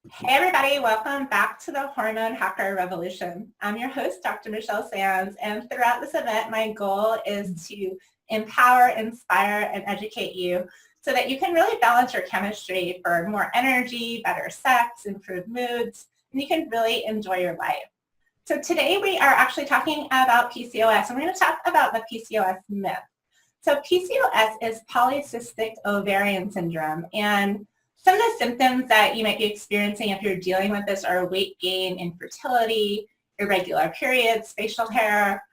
Hey everybody, welcome back to the Hormone Hacker Revolution. I'm your host, Dr. Michelle Sands, and throughout this event, my goal is to empower, inspire, and educate you so that you can really balance your chemistry for more energy, better sex, improved moods, and you can really enjoy your life. So today we are actually talking about PCOS, and we're going to talk about the PCOS myth. So PCOS is polycystic ovarian syndrome, and some of the symptoms that you might be experiencing if you're dealing with this are weight gain, infertility, irregular periods, facial hair,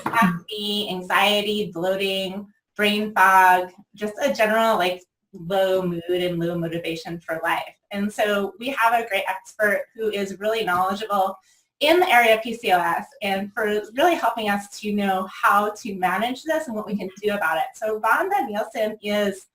acne, anxiety, bloating, brain fog, just a general low mood and low motivation for life. And so we have a great expert who is really knowledgeable in the area of PCOS and for really helping us to know how to manage this and what we can do about it. So Rhonda Nielsen is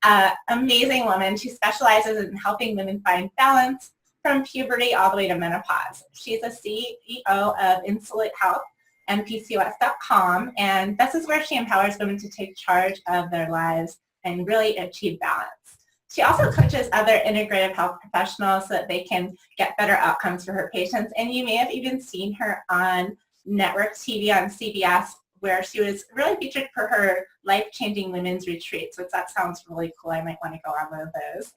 an amazing woman. She specializes in helping women find balance from puberty all the way to menopause. She's a CEO of Insulate Health and PCOS.com, and this is where she empowers women to take charge of their lives and really achieve balance. She also coaches other integrative health professionals so that they can get better outcomes for her patients. And you may have even seen her on network TV on CBS, where she was really featured for her life-changing women's retreats, which that sounds really cool. I might want to go on one of those.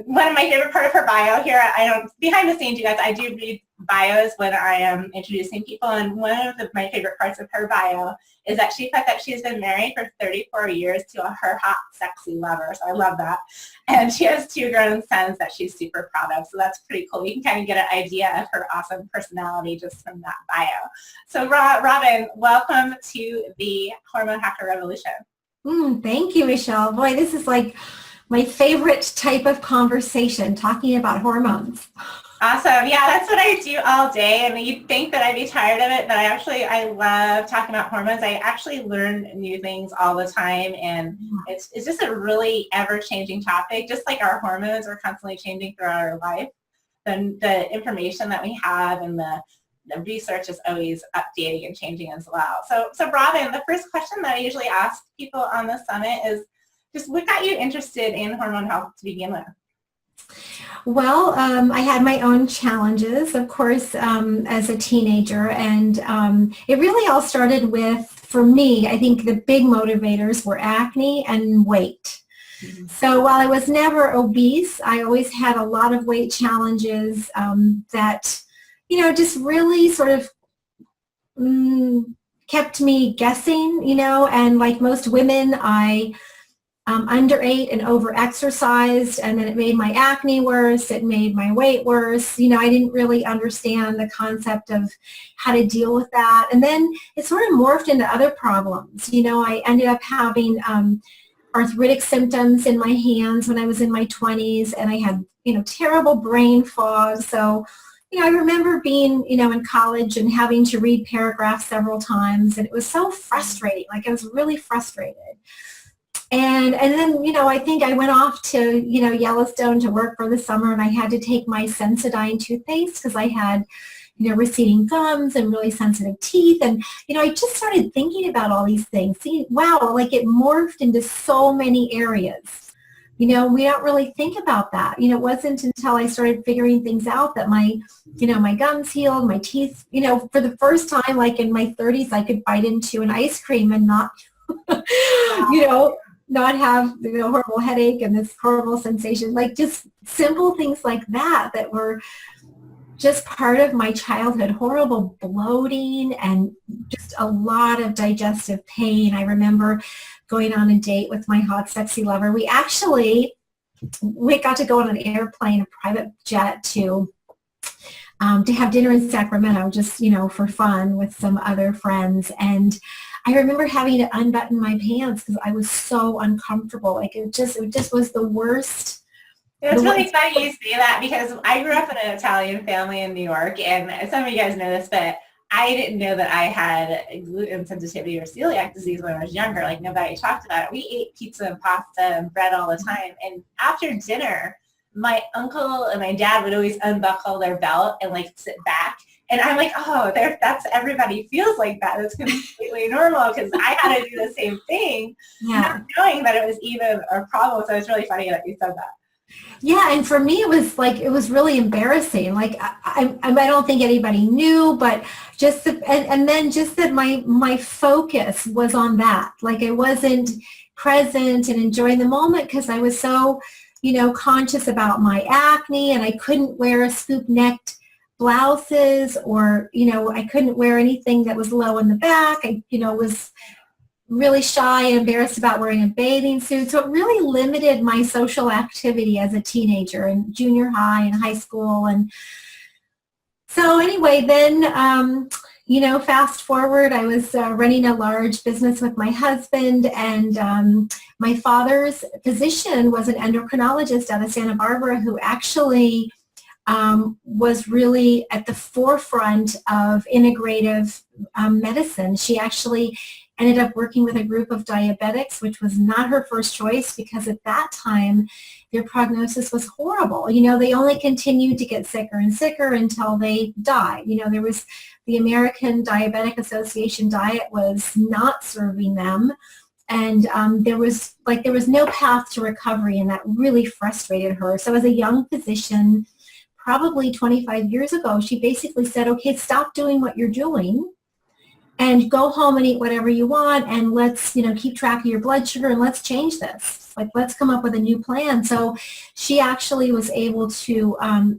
One of my favorite part of her bio here, behind the scenes, you guys, I do read bios when I am introducing people, and one of my favorite parts of her bio is that she put that she's been married for 34 years to her hot, sexy lover, so I love that. And she has 2 grown sons that she's super proud of, so that's pretty cool. You can kind of get an idea of her awesome personality just from that bio. So Robin, welcome to the Hormone Hacker Revolution. Thank you, Michelle. Boy, this is like my favorite type of conversation, talking about hormones. Awesome. Yeah, that's what I do all day. And you'd think that I'd be tired of it, but I love talking about hormones. I actually learn new things all the time, and it's just a really ever-changing topic. Just like our hormones are constantly changing throughout our life, then the information that we have and the research is always updating and changing as well. So Robin, the first question that I usually ask people on the summit is just what got you interested in hormone health to begin with? Well, I had my own challenges, of course, as a teenager, and it really all started with, for me, I think the big motivators were acne and weight. Mm-hmm. So while I was never obese, I always had a lot of weight challenges that, just really sort of kept me guessing, and like most women, I underate and over-exercised, and then it made my acne worse, it made my weight worse. I didn't really understand the concept of how to deal with that. And then it sort of morphed into other problems. I ended up having arthritic symptoms in my hands when I was in my 20s, and I had, terrible brain fog. So, I remember being, in college and having to read paragraphs several times, and it was so frustrating. Like, I was really frustrated. And then, I think I went off to, Yellowstone to work for the summer, and I had to take my Sensodyne toothpaste because I had, receding gums and really sensitive teeth. And, I just started thinking about all these things. See, wow, like it morphed into so many areas. We don't really think about that. It wasn't until I started figuring things out that my gums healed, my teeth, for the first time, like in my 30s, I could bite into an ice cream and not, not have horrible headache and this horrible sensation, like just simple things like that were just part of my childhood. Horrible bloating and just a lot of digestive pain. I remember going on a date with my hot, sexy lover. We got to go on an airplane, a private jet to have dinner in Sacramento, just, for fun with some other friends. And I remember having to unbutton my pants because I was so uncomfortable. Like it just was the worst. It's really funny you say that because I grew up in an Italian family in New York, and some of you guys know this, but I didn't know that I had gluten sensitivity or celiac disease when I was younger. Like nobody talked about it. We ate pizza and pasta and bread all the time. And after dinner, my uncle and my dad would always unbuckle their belt and like sit back. And I'm like, oh, that's everybody feels like that. It's completely normal because I had to do the same thing, not knowing that it was even a problem. So it's really funny that you said that. Yeah, and for me, it was really embarrassing. Like I don't think anybody knew, but and then just that my focus was on that. Like I wasn't present and enjoying the moment because I was so, conscious about my acne, and I couldn't wear scoop necked blouses, or I couldn't wear anything that was low in the back. I was really shy and embarrassed about wearing a bathing suit. So it really limited my social activity as a teenager in junior high and high school. And so anyway, then, fast forward, I was running a large business with my husband, and my father's physician was an endocrinologist out of Santa Barbara who actually was really at the forefront of integrative medicine. She actually ended up working with a group of diabetics, which was not her first choice because at that time their prognosis was horrible. They only continued to get sicker and sicker until they died. There was the American Diabetic Association diet was not serving them. And there was no path to recovery, and that really frustrated her. So as a young physician, probably 25 years ago, she basically said, okay, stop doing what you're doing and go home and eat whatever you want, and let's, keep track of your blood sugar, and let's change this. Like, let's come up with a new plan. So she actually was able to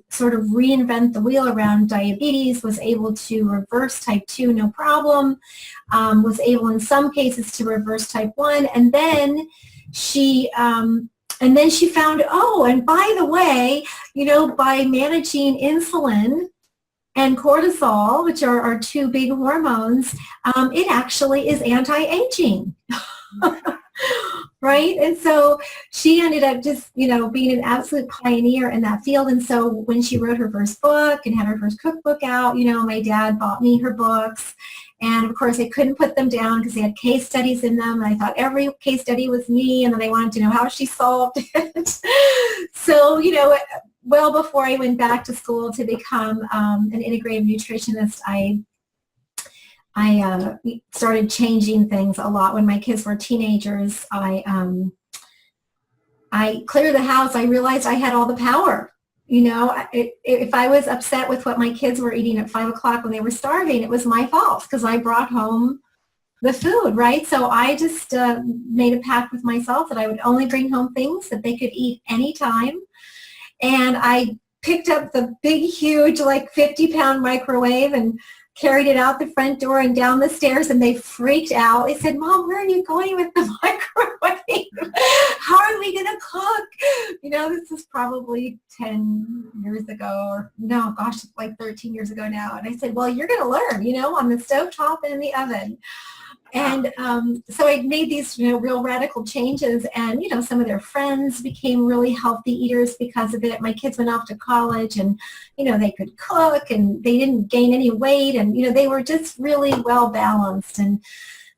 sort of reinvent the wheel around diabetes, was able to reverse type 2, no problem, was able in some cases to reverse type 1, and then she found, oh, and by the way, by managing insulin and cortisol, which are our two big hormones, it actually is anti-aging. Right? And so she ended up just, being an absolute pioneer in that field. And so when she wrote her first book and had her first cookbook out, my dad bought me her books. And of course, I couldn't put them down because they had case studies in them. And I thought every case study was me, and then I wanted to know how she solved it. So, well before I went back to school to become an integrative nutritionist, I started changing things a lot. When my kids were teenagers, I cleared the house. I realized I had all the power. If I was upset with what my kids were eating at 5 o'clock when they were starving, it was my fault because I brought home the food, right? So I just made a pact with myself that I would only bring home things that they could eat anytime. And I picked up the big, huge, 50-pound microwave and carried it out the front door and down the stairs, and they freaked out. They said, Mom, where are you going with the microwave? How are we going to cook? This is probably 10 years ago, or no, gosh, 13 years ago now. And I said, well, you're going to learn, on the stovetop and in the oven. And so I made these, real radical changes, and, some of their friends became really healthy eaters because of it. My kids went off to college, and, they could cook, and they didn't gain any weight, and, they were just really well balanced. And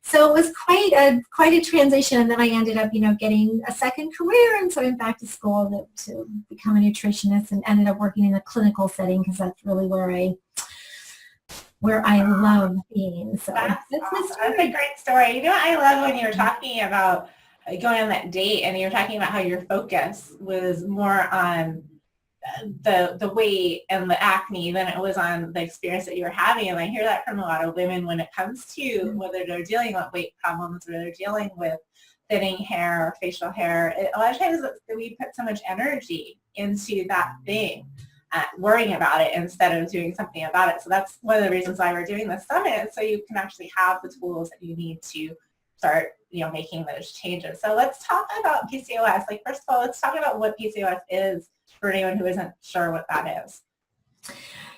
so it was quite a transition. And then I ended up, getting a second career, and so I went back to school to become a nutritionist, and ended up working in a clinical setting because that's really where I love being. So that's a great story. I love when you were talking about going on that date, and you were talking about how your focus was more on the weight and the acne than it was on the experience that you were having. And I hear that from a lot of women when it comes to whether they're dealing with weight problems or they're dealing with thinning hair or facial hair. A lot of times we put so much energy into that thing, worrying about it instead of doing something about it. So that's one of the reasons why we're doing this summit, so you can actually have the tools that you need to start, making those changes. So let's talk about PCOS. First of all, let's talk about what PCOS is for anyone who isn't sure what that is.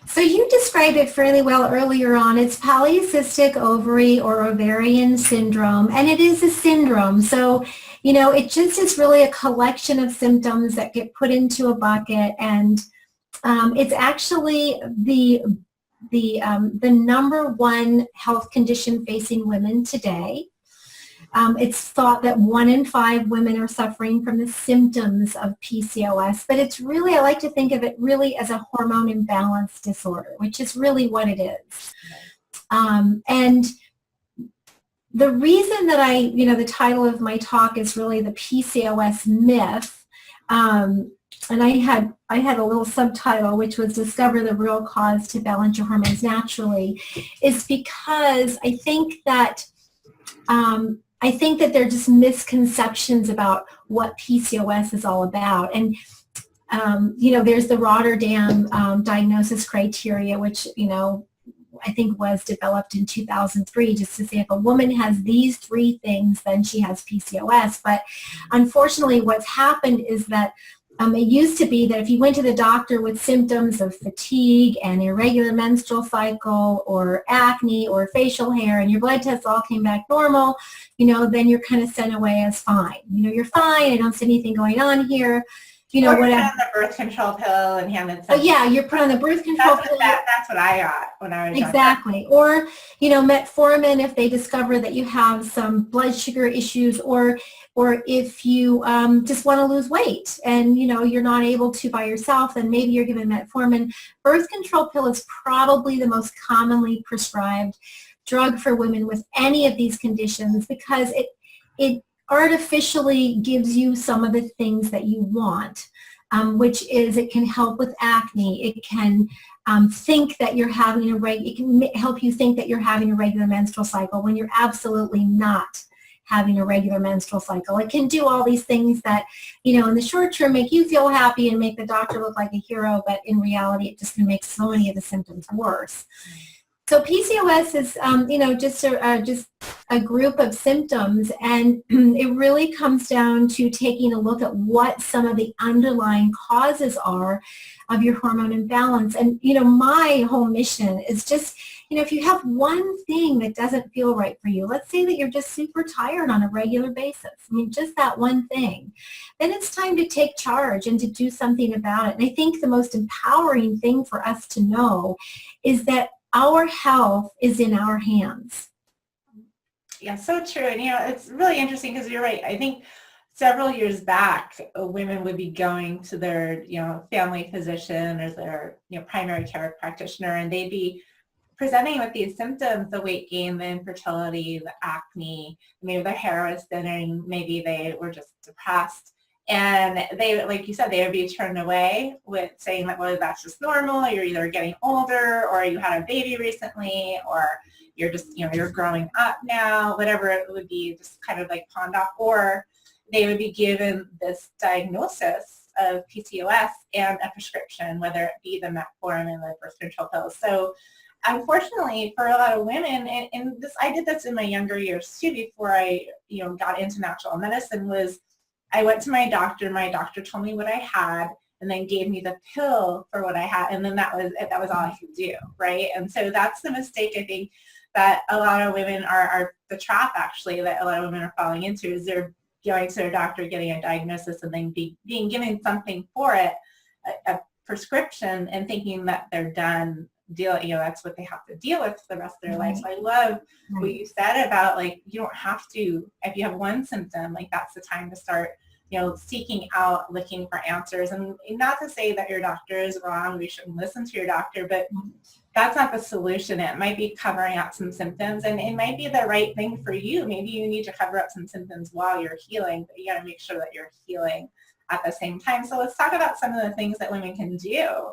So you described it fairly well earlier on. It's polycystic ovary or ovarian syndrome, and it is a syndrome. So, it just is really a collection of symptoms that get put into a bucket, and it's actually the number one health condition facing women today. It's thought that 1 in 5 women are suffering from the symptoms of PCOS, but it's really, I like to think of it really as a hormone imbalance disorder, which is really what it is. And the reason that the title of my talk is really the PCOS myth, and I had a little subtitle which was "Discover the Real Cause to Balance Your Hormones Naturally," is because I think that there are just misconceptions about what PCOS is all about. And there's the Rotterdam diagnosis criteria, which I think was developed in 2003, just to say if a woman has these 3 things, then she has PCOS. But unfortunately, what's happened is that it used to be that if you went to the doctor with symptoms of fatigue and irregular menstrual cycle or acne or facial hair and your blood tests all came back normal, then you're kind of sent away as fine. You're fine. I don't see anything going on here. Or whatever. Put on the birth control pill and handed some. Oh yeah, you're put on the birth control pill. That's what I got when I was exactly. younger. Or metformin if they discover that you have some blood sugar issues, or if you just want to lose weight and you're not able to by yourself, then maybe you're given metformin. Birth control pill is probably the most commonly prescribed drug for women with any of these conditions because it artificially gives you some of the things that you want, which is it can help with acne. It can think that you're having it can help you think that you're having a regular menstrual cycle when you're absolutely not having a regular menstrual cycle. It can do all these things that, in the short term make you feel happy and make the doctor look like a hero, but in reality it just can make so many of the symptoms worse. So PCOS is, just a group of symptoms, and it really comes down to taking a look at what some of the underlying causes are of your hormone imbalance. And, my whole mission is just, if you have one thing that doesn't feel right for you, let's say that you're just super tired on a regular basis, just that one thing, then it's time to take charge and to do something about it. And I think the most empowering thing for us to know is that our health is in our hands. Yeah, so true. And, it's really interesting because you're right. I think several years back, women would be going to their, family physician or their, primary care practitioner, and they'd be presenting with these symptoms, the weight gain, the infertility, the acne, maybe their hair was thinning, maybe they were just depressed. And they, like you said, they would be turned away with saying that, well, that's just normal. You're either getting older or you had a baby recently or you're just, you're growing up now, whatever it would be, just kind of like pawned off. Or they would be given this diagnosis of PCOS and a prescription, whether it be the metformin and the birth control pills. So unfortunately for a lot of women, and this, I did this in my younger years too, before I, got into natural medicine, was I went to my doctor told me what I had and then gave me the pill for what I had, and then that was it. That was all I could do, right? And so that's the mistake I think that a lot of women are the trap actually that a lot of women are falling into, is they're going to their doctor, getting a diagnosis, and then being given something for it, a prescription, and thinking that they're done dealing, that's what they have to deal with for the rest of their life. So I love what you said about, like, you don't have to, if you have one symptom, like, that's the time to start, seeking out, looking for answers. And not to say that your doctor is wrong, we shouldn't listen to your doctor, but that's not the solution. It might be covering up some symptoms, and it might be the right thing for you. Maybe you need to cover up some symptoms while you're healing, but you got to make sure that you're healing at the same time. So let's talk about some of the things that women can do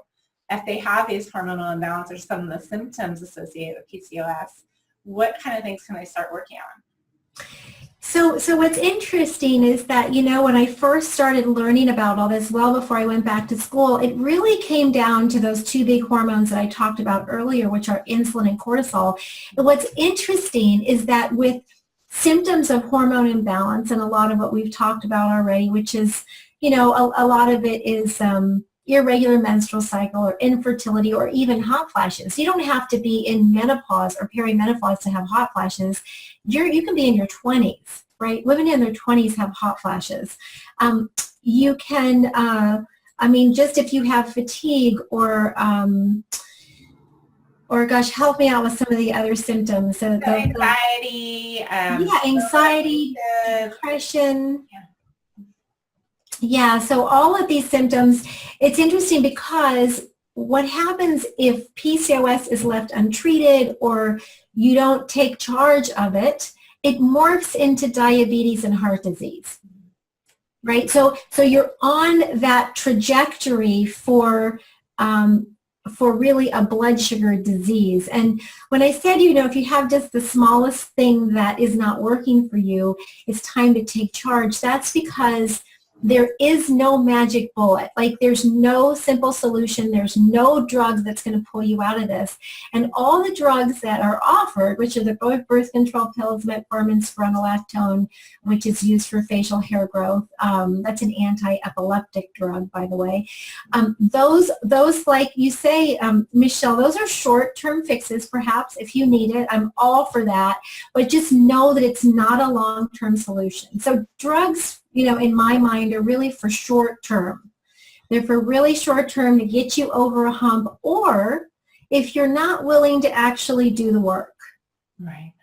if they have these hormonal imbalance or some of the symptoms associated with PCOS. What kind of things can they start working on? So what's interesting is that, when I first started learning about all this, well before I went back to school, it really came down to those 2 big hormones that I talked about earlier, which are insulin and cortisol. And what's interesting is that with symptoms of hormone imbalance, and a lot of what we've talked about already, which is, a lot of it is irregular menstrual cycle or infertility or even hot flashes. You don't have to be in menopause or perimenopause to have hot flashes. You can be in your 20s, right? Women in their 20s have hot flashes. You can, just if you have fatigue or gosh, help me out with some of the other symptoms. So anxiety. Anxiety, depression. Yeah, so all of these symptoms, it's interesting because what happens if PCOS is left untreated or you don't take charge of it, it morphs into diabetes and heart disease. right? So you're on that trajectory for really a blood sugar disease. And when I said, if you have just the smallest thing that is not working for you, it's time to take charge. That's because there is no magic bullet. Like, there's no simple solution. There's no drug that's going to pull you out of this. And all the drugs that are offered, which are the birth control pills, metformin, spironolactone, which is used for facial hair growth. That's an anti-epileptic drug, by the way. Those, like you say, Michelle, those are short-term fixes, perhaps, if you need it. I'm all for that. But just know that it's not a long-term solution. So drugs, in my mind, are really for short term. They're for really short term to get you over a hump, or if you're not willing to actually do the work. Right.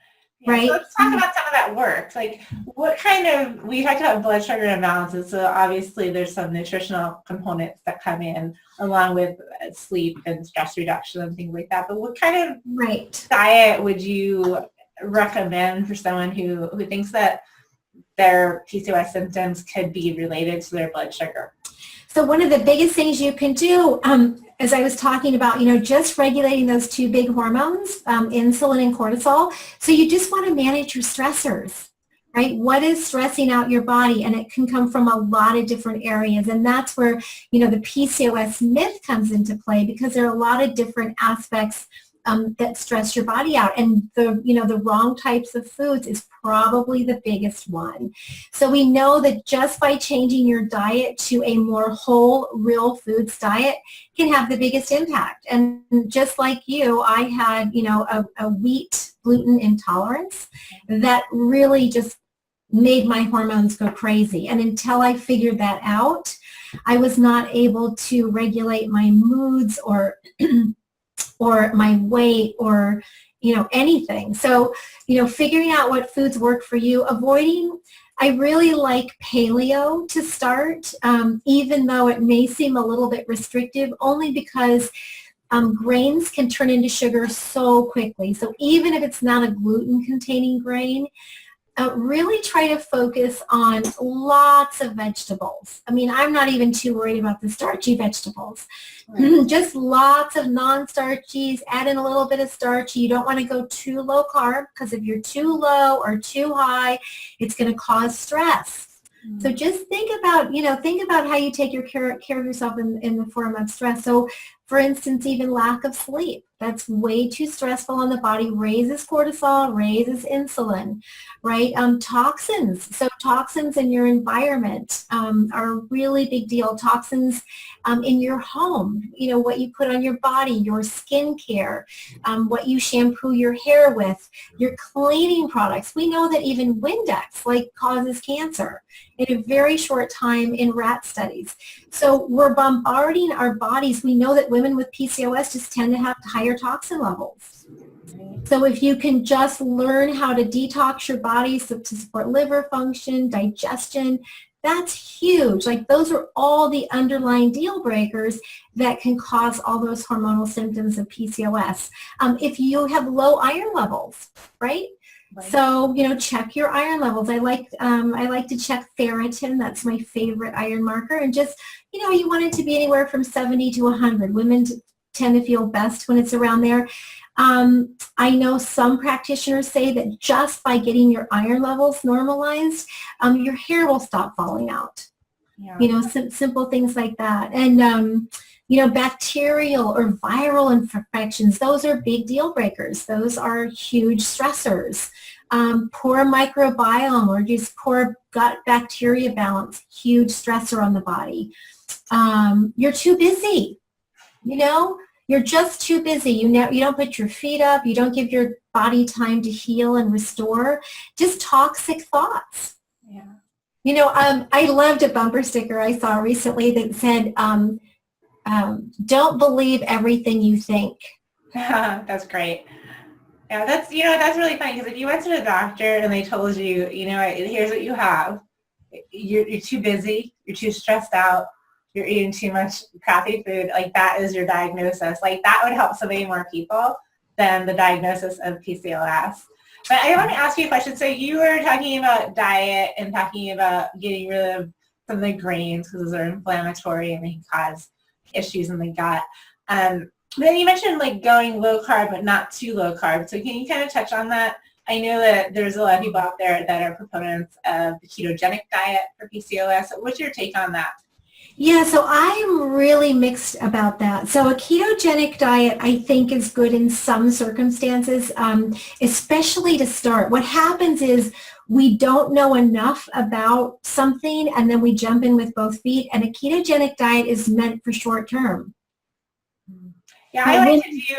Yeah, right. So let's talk about some of that work. Like, what kind of, we talked about blood sugar imbalances, so obviously there's some nutritional components that come in along with sleep and stress reduction and things like that. But what kind of diet would you recommend for someone who thinks that their PCOS symptoms could be related to their blood sugar? So one of the biggest things you can do, as I was talking about, just regulating those two big hormones, insulin and cortisol. So you just want to manage your stressors, right? What is stressing out your body? And it can come from a lot of different areas. And that's where, the PCOS myth comes into play, because there are a lot of different aspects that stress your body out. And the wrong types of foods is probably the biggest one. So we know that just by changing your diet to a more whole, real foods diet can have the biggest impact. And just like you, I had, a wheat gluten intolerance that really just made my hormones go crazy. And until I figured that out, I was not able to regulate my moods or or my weight or, anything. So, figuring out what foods work for you, I really like paleo to start, even though it may seem a little bit restrictive, only because grains can turn into sugar so quickly. So even if it's not a gluten-containing grain, really try to focus on lots of vegetables. I mean, I'm not even too worried about the starchy vegetables. Right. Just lots of non-starchies, add in a little bit of starchy. You don't want to go too low carb, because if you're too low or too high, it's going to cause stress. Mm-hmm. So just think about how you take care of yourself in the form of stress. So for instance, even lack of sleep, that's way too stressful on the body, raises cortisol, raises insulin, right? Toxins. So toxins in your environment are a really big deal. Toxins in your home, what you put on your body, your skincare, what you shampoo your hair with, your cleaning products. We know that even Windex causes cancer in a very short time in rat studies. So we're bombarding our bodies. We know that women with PCOS just tend to have higher toxin levels. So if you can just learn how to detox your body to support liver function, digestion, that's huge. Those are all the underlying deal breakers that can cause all those hormonal symptoms of PCOS. If you have low iron levels, right? So, check your iron levels. I like to check ferritin. That's my favorite iron marker. And just, you want it to be anywhere from 70 to 100. Women tend to feel best when it's around there. I know some practitioners say that just by getting your iron levels normalized, your hair will stop falling out. Yeah. Simple things like that. And, bacterial or viral infections, those are big deal breakers. Those are huge stressors. Poor microbiome or just poor gut bacteria balance, huge stressor on the body. You're too busy, You're just too busy. You don't put your feet up. You don't give your body time to heal and restore. Just toxic thoughts. Yeah. I loved a bumper sticker I saw recently that said, don't believe everything you think. That's great. Yeah, that's really funny, because if you went to the doctor and they told you, here's what you have. You're too busy. You're too stressed out. You're eating too much crappy food, that is your diagnosis. That would help so many more people than the diagnosis of PCOS. But I want to ask you a question. So you were talking about diet and talking about getting rid of some of the grains because those are inflammatory and they can cause issues in the gut. Then you mentioned like going low carb, but not too low carb. So can you kind of touch on that? I know that there's a lot of people out there that are proponents of the ketogenic diet for PCOS. What's your take on that? Yeah, so I'm really mixed about that. So a ketogenic diet, I think, is good in some circumstances, especially to start. What happens is we don't know enough about something, and then we jump in with both feet, and a ketogenic diet is meant for short term. Yeah, I like to do,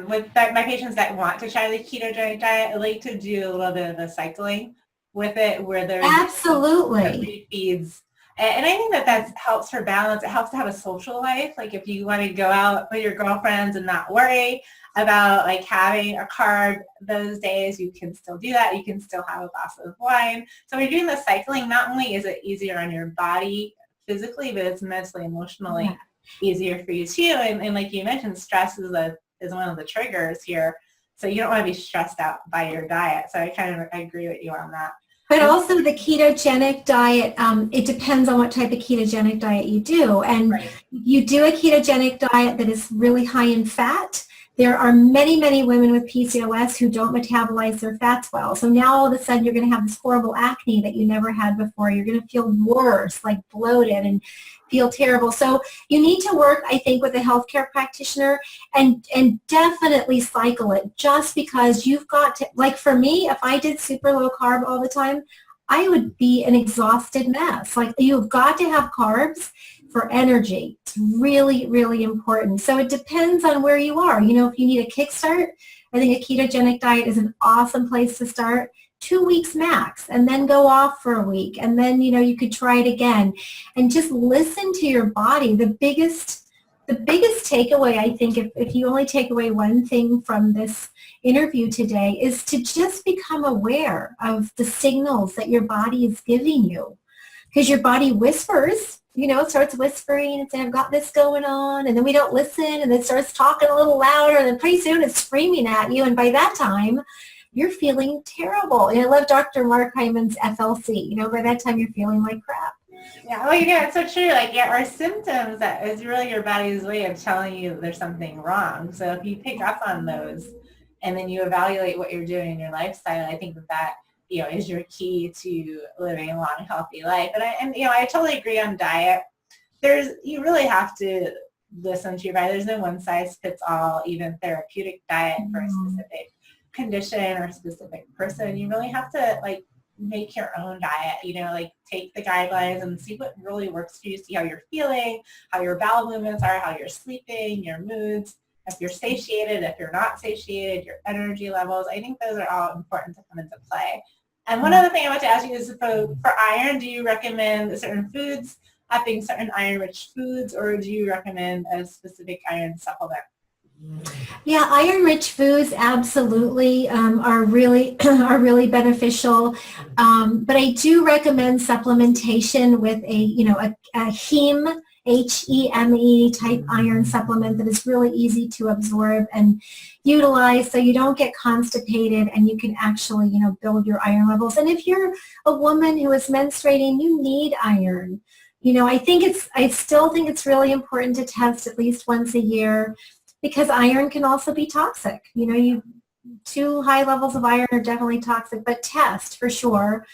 with my patients that want to try the ketogenic diet, I like to do a little bit of the cycling with it where there's absolutely feeds. And I think that helps for balance. It helps to have a social life. Like if you want to go out with your girlfriends and not worry about like having a carb those days, you can still do that. You can still have a glass of wine. So when you're doing the cycling, not only is it easier on your body physically, but it's mentally, emotionally easier for you too. And like you mentioned, stress is one of the triggers here. So you don't want to be stressed out by your diet. So I agree with you on that. But also the ketogenic diet, it depends on what type of ketogenic diet you do. And you do a ketogenic diet that is really high in fat. There are many, many women with PCOS who don't metabolize their fats well. So now all of a sudden you're going to have this horrible acne that you never had before. You're going to feel worse, like bloated and feel terrible. So you need to work, I think, with a healthcare practitioner and definitely cycle it, just because you've got to, like for me, if I did super low carb all the time, I would be an exhausted mess. Like you've got to have carbs for energy. It's really, really important. So it depends on where you are. You know, if you need a kickstart, I think a ketogenic diet is an awesome place to start. 2 weeks max, and then go off for a week, and then you could try it again, and just listen to your body. The biggest takeaway, I think, if you only take away one thing from this interview today, is to just become aware of the signals that your body is giving you, because your body whispers. Starts whispering and saying, I've got this going on, and then we don't listen, and then starts talking a little louder, and then pretty soon it's screaming at you, and by that time you're feeling terrible. And I love Dr. Mark Hyman's FLC. By that time you're feeling like crap. Yeah, well, it's so true. Like, our symptoms, that is really your body's way of telling you there's something wrong. So if you pick up on those and then you evaluate what you're doing in your lifestyle, I think that is your key to living a long, healthy life. And I totally agree on diet. You really have to listen to your body. There's no one size fits all, even therapeutic diet for a specific condition or a specific person. You really have to make your own diet, take the guidelines and see what really works for you, see how you're feeling, how your bowel movements are, how you're sleeping, your moods, if you're satiated, if you're not satiated, your energy levels. I think those are all important to come into play. And one other thing I want to ask you is for iron, do you recommend certain foods, upping certain iron-rich foods, or do you recommend a specific iron supplement? Yeah, iron-rich foods absolutely are really beneficial, but I do recommend supplementation with a heme, HEME type iron supplement that is really easy to absorb and utilize, so you don't get constipated and you can actually build your iron levels. And if you're a woman who is menstruating, you need iron. I still think it's really important to test at least once a year, because iron can also be toxic. Too high levels of iron are definitely toxic, but test for sure.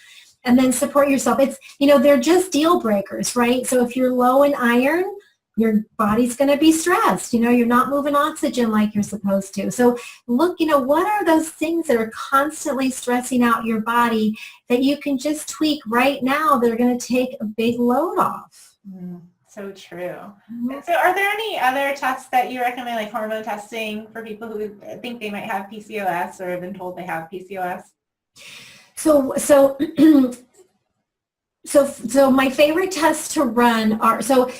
And then support yourself. It's, they're just deal breakers, right? So if you're low in iron, your body's going to be stressed. You're not moving oxygen like you're supposed to. So look, what are those things that are constantly stressing out your body that you can just tweak right now that are going to take a big load off? So true. And so are there any other tests that you recommend, like hormone testing for people who think they might have PCOS or have been told they have PCOS? So my favorite tests to run are, so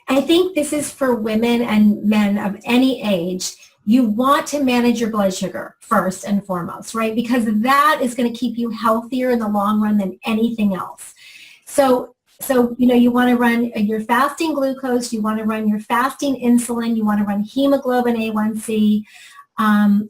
I think this is for women and men of any age. You want to manage your blood sugar first and foremost, right? Because that is going to keep you healthier in the long run than anything else. So you want to run your fasting glucose, you want to run your fasting insulin, you want to run hemoglobin A1C.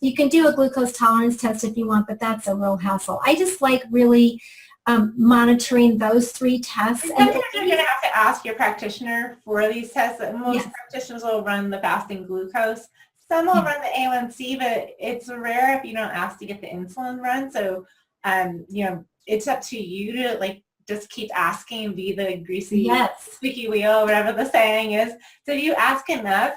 You can do a glucose tolerance test if you want, but that's a real hassle. I just like really monitoring those 3 tests. And sometimes you're going to have to ask your practitioner for these tests. Most practitioners will run the fasting glucose. Some will run the A1C, but it's rare if you don't ask to get the insulin run. So, it's up to you to like just keep asking, be the greasy, squeaky wheel, whatever the saying is. So if you ask enough,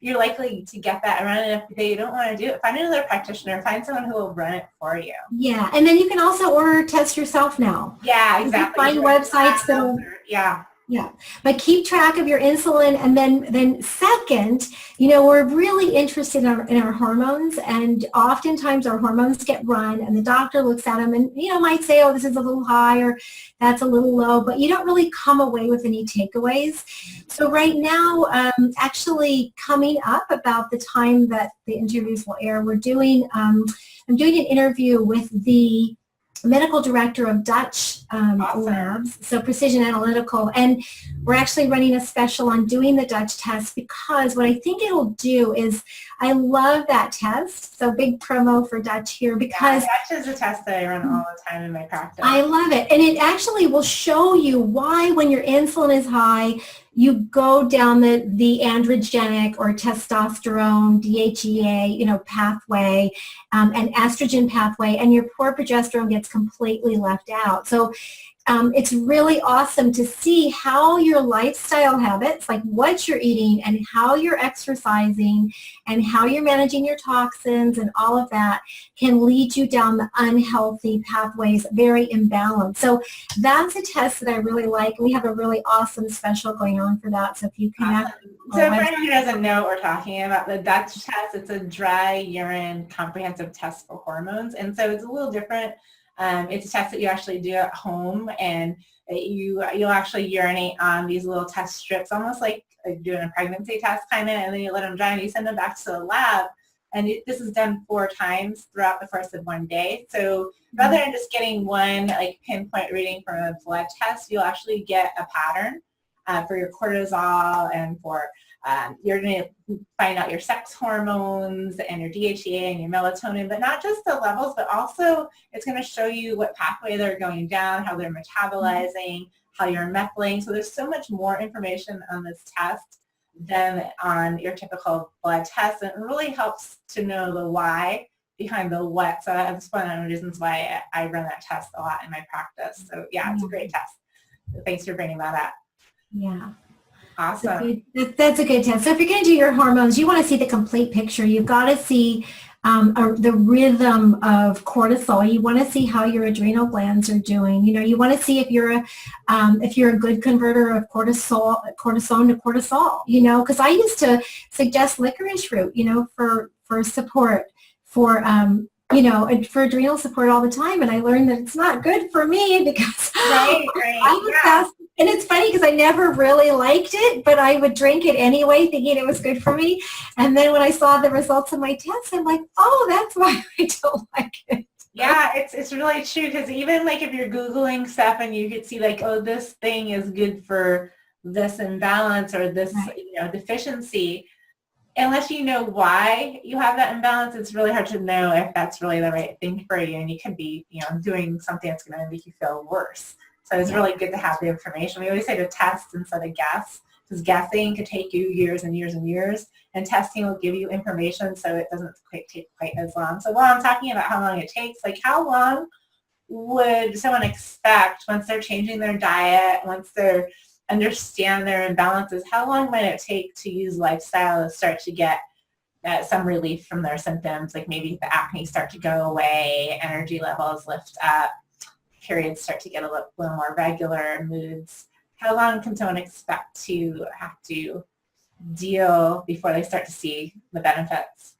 you're likely to get that run. And if they don't want to do it, find another practitioner, find someone who will run it for you. Yeah, and then you can also order tests yourself now. Yeah, exactly. You can find websites that are, yeah, but keep track of your insulin. And then second, we're really interested in our hormones, and oftentimes our hormones get run and the doctor looks at them and, might say, oh, this is a little high or that's a little low, but you don't really come away with any takeaways. So right now, actually coming up about the time that the interviews will air, I'm doing an interview with the medical director of Dutch labs, so Precision Analytical, and we're actually running a special on doing the Dutch test, because what I think it'll do is, I love that test, so big promo for Dutch here, because Dutch is a test that I run all the time in my practice. I love it, and it actually will show you why when your insulin is high, you go down the androgenic or testosterone, DHEA, pathway, and estrogen pathway, and your poor progesterone gets completely left out. So it's really awesome to see how your lifestyle habits, like what you're eating and how you're exercising and how you're managing your toxins and all of that, can lead you down the unhealthy pathways, very imbalanced. So that's a test that I really like. We have a really awesome special going on for that. So if you connect. So for anyone who doesn't know what we're talking about, the Dutch test, it's a dry urine comprehensive test for hormones. And so it's a little different. It's a test that you actually do at home, and you'll actually urinate on these little test strips, almost like doing a pregnancy test kind of, and then you let them dry and you send them back to the lab. And this is done 4 times throughout the course of one day. So rather than just getting one like pinpoint reading from a blood test, you'll actually get a pattern for your cortisol and for you're going to find out your sex hormones and your DHEA and your melatonin, but not just the levels, but also it's going to show you what pathway they're going down, how they're metabolizing, how you're methylating. So there's so much more information on this test than on your typical blood test, and it really helps to know the why behind the what. So that's one of the reasons why I run that test a lot in my practice. So yeah, it's a great test. So thanks for bringing that up. Yeah. Awesome. That's a good test. So if you're going to do your hormones, you want to see the complete picture. You've got to see the rhythm of cortisol. You want to see how your adrenal glands are doing. You want to see if you're a good converter of cortisone to cortisol. Because I used to suggest licorice root, for support, for adrenal support all the time, and I learned that it's not good for me because right. I would fast. And it's funny because I never really liked it, but I would drink it anyway, thinking it was good for me. And then when I saw the results of my test, I'm like, oh, that's why I don't like it. Yeah, it's really true, because even like if you're Googling stuff and you could see like, oh, this thing is good for this imbalance or this deficiency, unless you know why you have that imbalance, it's really hard to know if that's really the right thing for you, and you could be doing something that's going to make you feel worse. So it's really good to have the information. We always say to test instead of guess, because guessing could take you years and years and years, and testing will give you information so it doesn't take quite as long. So while I'm talking about how long it takes, like how long would someone expect once they're changing their diet, once they're understand their imbalances, how long might it take to use lifestyle to start to get some relief from their symptoms, like maybe the acne start to go away, energy levels lift up, periods start to get a little more regular, moods? How long can someone expect to have to deal before they start to see the benefits?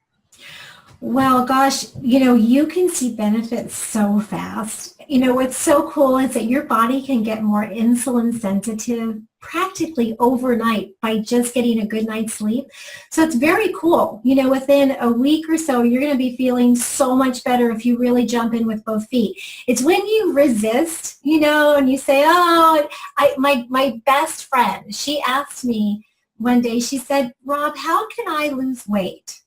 Well, gosh, you can see benefits so fast. What's so cool is that your body can get more insulin sensitive practically overnight by just getting a good night's sleep. So it's very cool. Within a week or so, you're going to be feeling so much better if you really jump in with both feet. It's when you resist, and you say, oh, my best friend, she asked me one day, she said, Rob, how can I lose weight?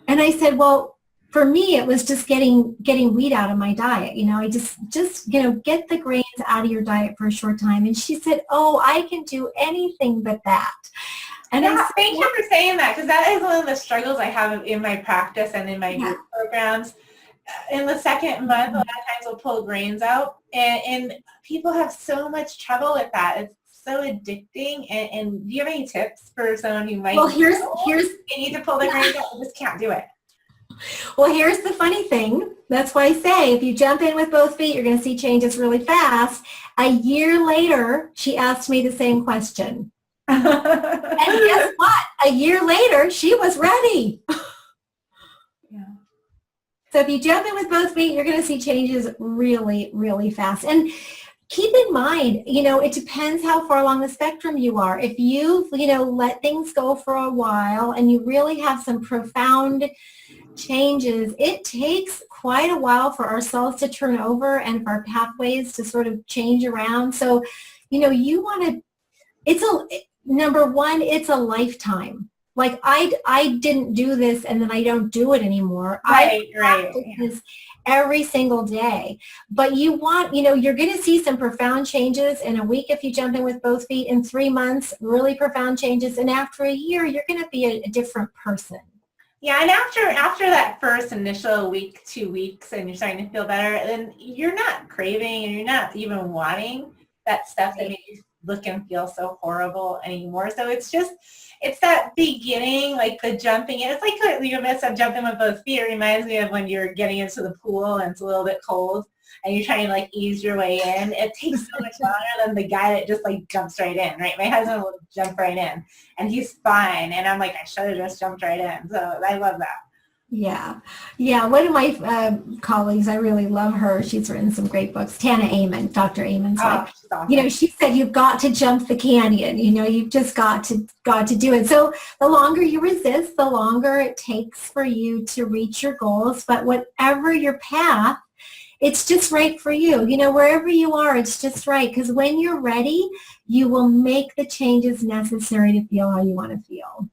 And I said, well, for me, it was just getting wheat out of my diet. I just get the grains out of your diet for a short time. And she said, oh, I can do anything but that. And yeah, thank you for saying that, because that is one of the struggles I have in my practice and in my group programs. In the second month, a lot of times we'll pull grains out, and people have so much trouble with that. It's so addicting. And do you have any tips for someone who might? Well, here's they need to pull the grains out, they just can't do it. Well, here's the funny thing. That's why I say if you jump in with both feet, you're going to see changes really fast. A year later, she asked me the same question. And guess what? A year later, she was ready. Yeah. So if you jump in with both feet, you're going to see changes really, really fast. And keep in mind, it depends how far along the spectrum you are. If you've, let things go for a while and you really have some profound changes, it takes quite a while for our cells to turn over and for our pathways to sort of change around. So, you want to, number one, it's a lifetime. Like I didn't do this and then I don't do it anymore. Right. This every single day. But you want, you're going to see some profound changes in a week if you jump in with both feet. In 3 months, really profound changes. And after a year, you're going to be a different person. Yeah, and after that first initial week, 2 weeks, and you're starting to feel better, then you're not craving and you're not even wanting that stuff that makes you look and feel so horrible anymore. So it's that beginning, like the jumping in. It's like you mess up jumping with both feet. It reminds me of when you're getting into the pool and it's a little bit cold and you're trying to like ease your way in. It takes so much longer than the guy that just like jumps right in, right? My husband will jump right in and he's fine. And I'm like, I should have just jumped right in. So I love that. Yeah. One of my colleagues, I really love her. She's written some great books. Tana Amen, Dr. Amen's awesome. She said, you've got to jump the canyon. You've just got to do it. So the longer you resist, the longer it takes for you to reach your goals. But whatever your path, it's just right for you. Wherever you are, it's just right. Because when you're ready, you will make the changes necessary to feel how you want to feel.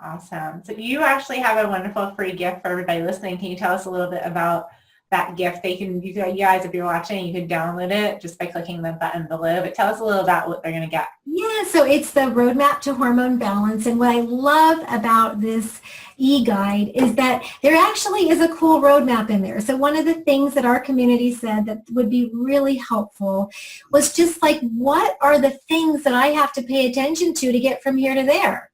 Awesome. So you actually have a wonderful free gift for everybody listening. Can you tell us a little bit about that gift? You guys, if you're watching, you can download it just by clicking the button below. But tell us a little about what they're going to get. Yeah, so it's the Roadmap to Hormone Balance. And what I love about this e-guide is that there actually is a cool roadmap in there. So one of the things that our community said that would be really helpful was just like, what are the things that I have to pay attention to get from here to there?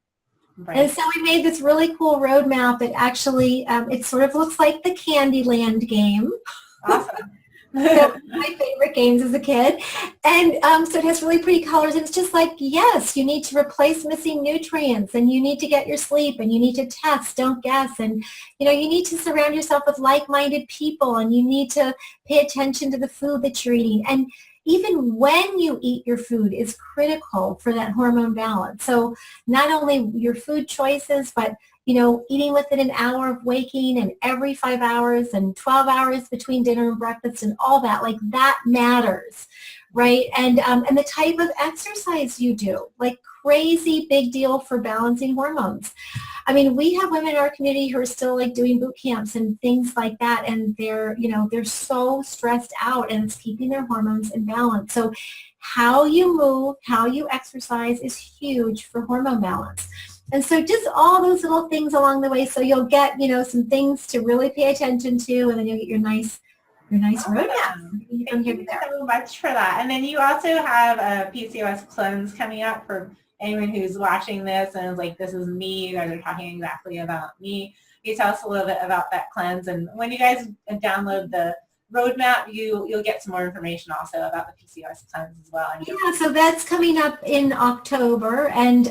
Right. And so we made this really cool roadmap that actually, it sort of looks like the Candyland game. Awesome. My favorite games as a kid. And so it has really pretty colors. And it's just like, yes, you need to replace missing nutrients and you need to get your sleep and you need to test, don't guess. And, you need to surround yourself with like-minded people and you need to pay attention to the food that you're eating. And even when you eat your food is critical for that hormone balance. So not only your food choices, but, eating within an hour of waking and every 5 hours and 12 hours between dinner and breakfast and all that, like that matters, right? And the type of exercise you do, like crazy big deal for balancing hormones. I mean, we have women in our community who are still like doing boot camps and things like that. And they're so stressed out and it's keeping their hormones in balance. So how you move, how you exercise is huge for hormone balance. And so just all those little things along the way. So you'll get, some things to really pay attention to, and then you'll get your nice roadmap. Thank you so much for that. And then you also have a PCOS cleanse coming up for anyone who's watching this and is like, this is me, you guys are talking exactly about me. Can you tell us a little bit about that cleanse? And when you guys download the roadmap, you'll get some more information also about the PCOS cleanse as well. Yeah, so that's coming up in October, and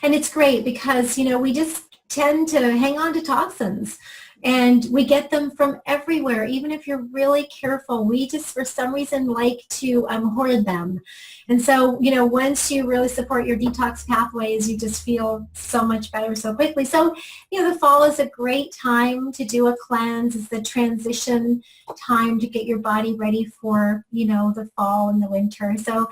it's great because we just tend to hang on to toxins. And we get them from everywhere. Even if you're really careful, we just, for some reason, like to hoard them. And so, once you really support your detox pathways, you just feel so much better so quickly. So, the fall is a great time to do a cleanse. It's the transition time to get your body ready for, the fall and the winter. So,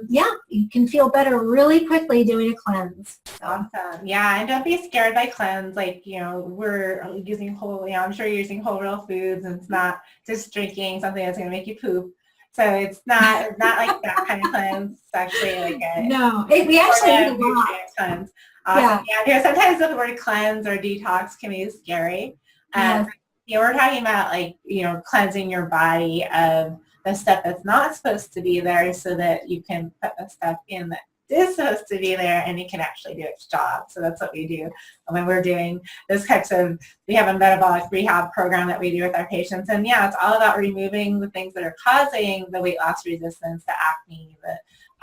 you can feel better really quickly doing a cleanse. So. Awesome. Yeah, and don't be scared by cleanse. Like, we're using using whole, I'm sure you're using whole real foods, and it's not just drinking something that's going to make you poop. So it's not like that kind of cleanse. It's actually like a No, we actually eat a lot. nutrient cleanse. Awesome. Yeah, sometimes the word cleanse or detox can be scary. Yes. We're talking about like, cleansing your body of the stuff that's not supposed to be there so that you can put the stuff in that is supposed to be there and it can actually do its job. So that's what we do when we're doing those types of, we have a metabolic rehab program that we do with our patients. And yeah, it's all about removing the things that are causing the weight loss resistance, the acne,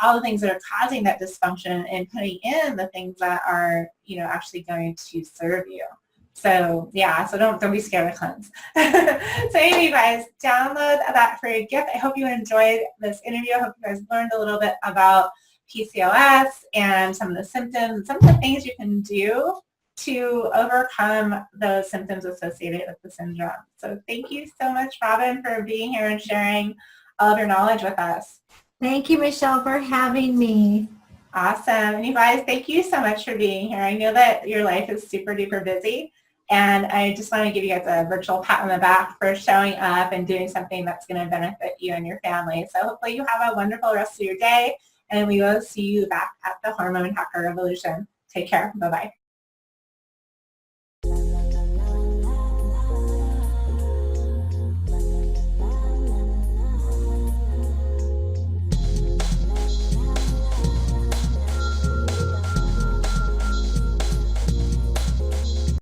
all the things that are causing that dysfunction, and putting in the things that are, actually going to serve you. So yeah, so don't be scared of cleanse. So anyway, you guys, download that for a gift. I hope you enjoyed this interview. I hope you guys learned a little bit about PCOS and some of the symptoms and some of the things you can do to overcome those symptoms associated with the syndrome. So thank you so much, Robin, for being here and sharing all of your knowledge with us. Thank you, Michelle, for having me. Awesome. And you guys, thank you so much for being here. I know that your life is super duper busy, and I just want to give you guys a virtual pat on the back for showing up and doing something that's going to benefit you and your family. So hopefully you have a wonderful rest of your day, and we will see you back at the Hormone Hacker Revolution. Take care. Bye-bye.